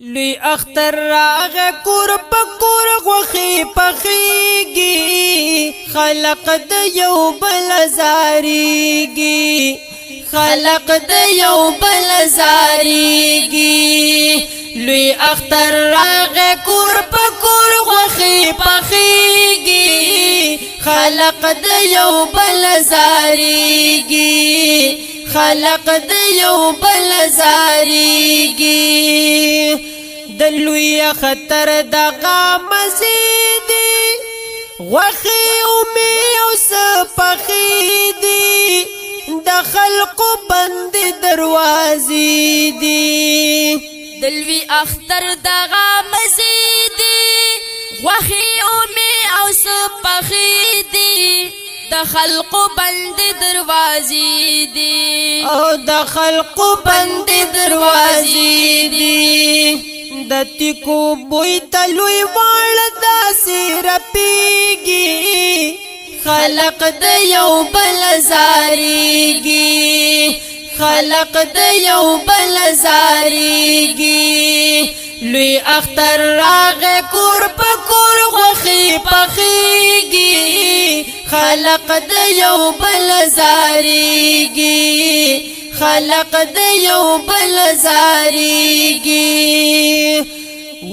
لوی اختر راغ کور پکور غوخی پخیگی خلق د یو بل زاریگی خلق د یو بل زاریگی لوی اختر راغ کور پکور غوخی پخیگی خلق د یو بل زاریگی خلق د یو بل زاریگی دلوی خطر دغا مزیدی غوخی امی او سپخیدی د خلق بند دروازی دی دلوی اختر دغا مزیدی غوخی امی او سپخیدی د خلق بند دروازی دی او د خلق بند دروازی دی د تیکو بوی تلوی وال داسی رپیگی خلق د یو بل زاریگی خلق د یو بل زاریگی لوی اختر راغ کور پکور غوخی پخیگی خلق د یو بل زاریگی خلق د یو بل زاریگی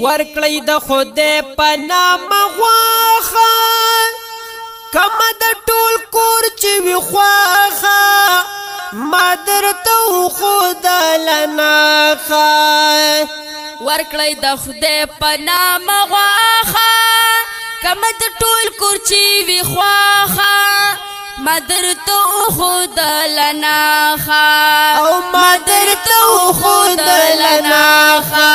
ورکلی د خود پنام غواخا کم د ټول کور چې وی خواخا مادر تو خود لناخا ورکلی د خود پنام غواخا کم د ټول کور چې وی خواخا مادر تو خود لناخا او مادر تو خود لناخا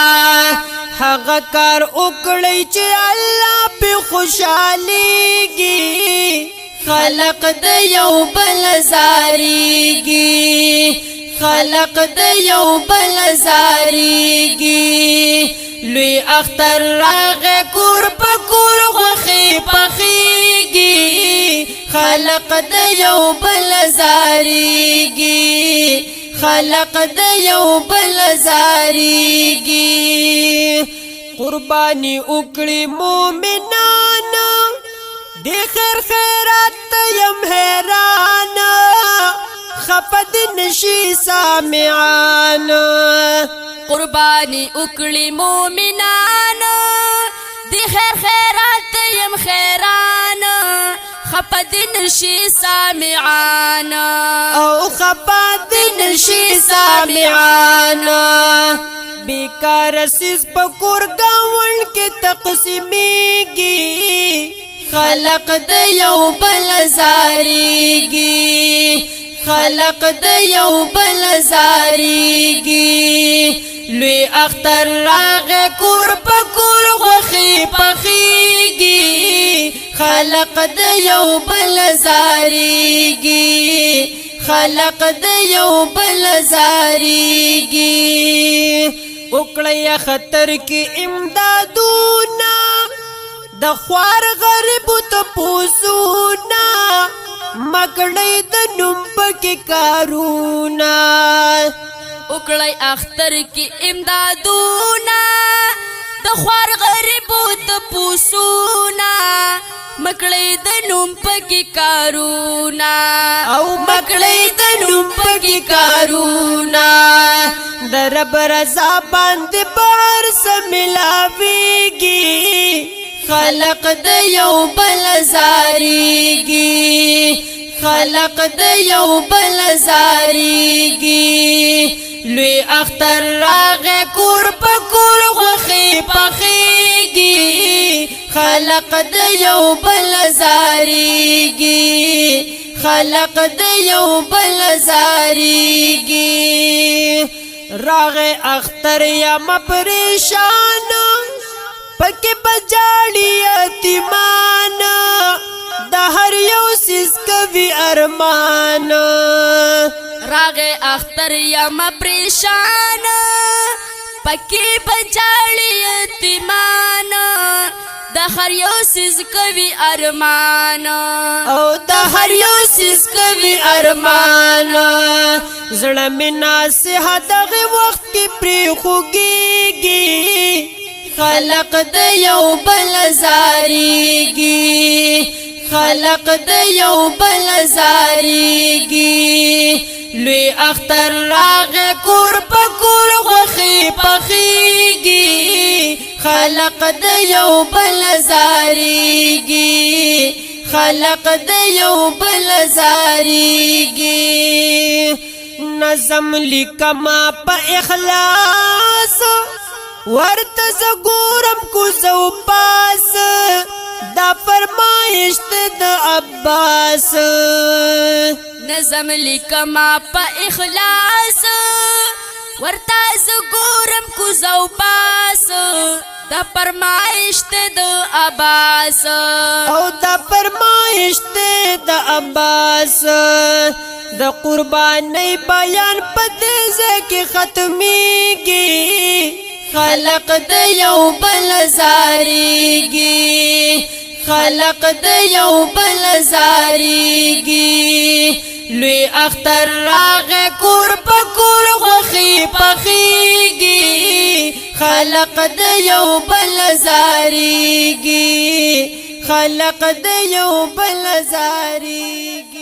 هغه کار وکړی چې الله په خوشاليږي خلق د یو بل زاریږي خلق د یو بل زاریږي لوی اختر راغ کور پکور غوخی پخیږي خلق د یو بل زاریږي خلق د یو بل زاریگی قربانی اکڑی مومنان دی خیر خیرات یم حیران خفد نشی سامعان قربانی اکڑی مومنان دی خیر خیرات یم حیران خفد نشی سامعان او خفد نشی سامعان بیکار سیز پکور گاون کی تقسیمیگی خلق د یو بل زاریگی خلق د یو بل زاریگی لوی اختر راغ کور پکور غوخی پخیگی خلق د یو بل زاریگی خلق د یو بل زاریگی وکړی خطر کی امدادونا د خوار غریب ته پوسونا مګړی د نوم پکې کارونا وکړی اختر کی امدادونا د خوار غریب ته پوسونا مکړی د نوم پکې کارونا او مکړی د نوم پکې کارونا در رب رضا باندې بار سملاویږي خلق د یو بل زاریږي خلق د یو بل زاریږي لوی اختر راغ کور پکور غوخی پخیږي خلق د یو بل زاریگی خلق د یو بل زاریگی راغ اختر یا مپریشان پکی بجاڑی یتیمان د هر یو سیز کوي ارمان راغ اختر یا مپریشان پکی بجاڑی یتیمان د هر یو سیز کوي ارمان او د هر یو سیز کوي ارمان زړه مې ناصحت دغه وخت کې پرې خوږيږي خلق د یو بل زاریږي خلق د یو بل زاریږي لوی اختر راغه کور په کور غوخي پخيږي خلق د یو بل زاریږي خلق د یو بل زاریږي نظم لیکما په اخلاص ورته زګورم کو زو پاس دا فرمایش د عباس نظم لیکما په اخلاص ورته زګورم کو زو پاس دا فرمایش د عباس او دا فرمایش د عباس د قربانی بیان پدې ځکه ختميږي خلق د یو بل زاریږي خلق د یو بل زاریږي لوی اختر راغه کور په کور غوخي پخيږي خلق د یو بل زاریږي خلق د یو بل زاریږي